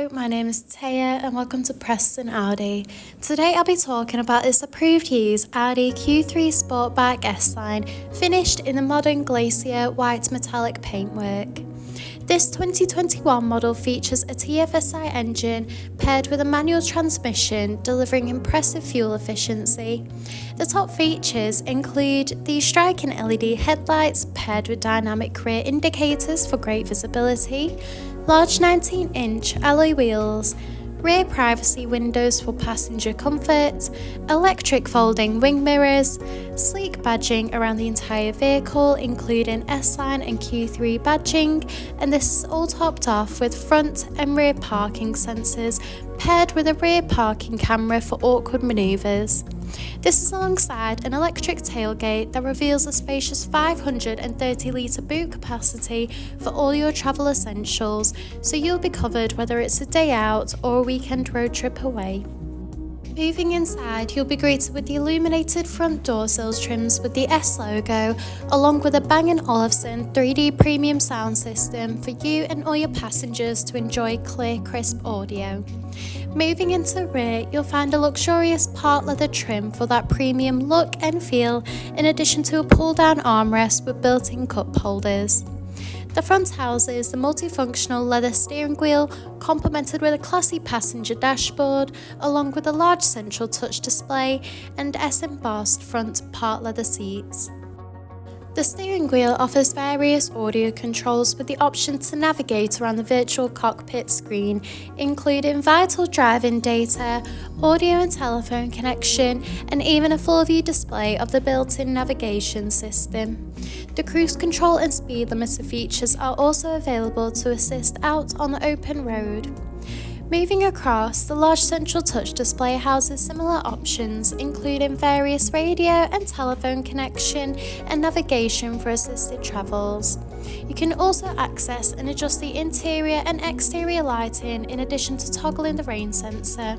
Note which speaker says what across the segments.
Speaker 1: Hello, my name is Taya and welcome to Preston Audi. Today I'll be talking about this approved use Audi Q3 Sportback S-Line finished in the modern Glacier White Metallic paintwork. This 2021 model features a TFSI engine paired with a manual transmission delivering impressive fuel efficiency. The top features include the striking LED headlights paired with dynamic rear indicators for great visibility, large 19-inch alloy wheels, rear privacy windows for passenger comfort, electric folding wing mirrors, sleek badging around the entire vehicle including S-Line and Q3 badging, and this is all topped off with front and rear parking sensors paired with a rear parking camera for awkward manoeuvres. This is alongside an electric tailgate that reveals a spacious 530-litre boot capacity for all your travel essentials, so you'll be covered whether it's a day out or a weekend road trip away. Moving inside, you'll be greeted with the illuminated front door sills trims with the S logo, along with a Bang & Olufsen 3D premium sound system for you and all your passengers to enjoy clear, crisp audio. Moving into the rear, you'll find a luxurious part leather trim for that premium look and feel, in addition to a pull-down armrest with built-in cup holders. The front houses the multifunctional leather steering wheel, complemented with a classy passenger dashboard, along with a large central touch display and S-embossed front part leather seats. The steering wheel offers various audio controls with the option to navigate around the virtual cockpit screen, including vital driving data, audio and telephone connection, and even a full view display of the built-in navigation system. The cruise control and speed limiter features are also available to assist out on the open road. Moving across, the large central touch display houses similar options, including various radio and telephone connection and navigation for assisted travels. You can also access and adjust the interior and exterior lighting in addition to toggling the rain sensor.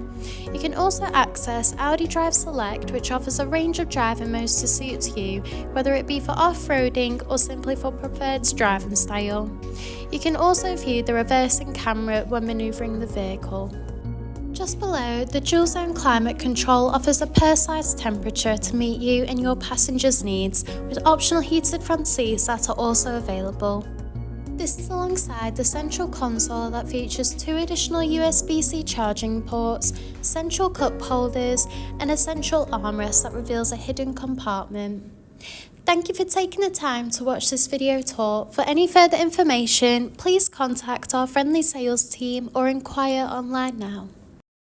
Speaker 1: You can also access Audi Drive Select, which offers a range of driving modes to suit you, whether it be for off-roading or simply for preferred driving style. You can also view the reversing camera when manoeuvring the vehicle. Just below, the dual zone climate control offers a personalised temperature to meet you and your passengers' needs, with optional heated front seats that are also available. This is alongside the central console that features 2 additional USB-C charging ports, central cup holders, and a central armrest that reveals a hidden compartment. Thank you for taking the time to watch this video tour. For any further information, please contact our friendly sales team or inquire online now.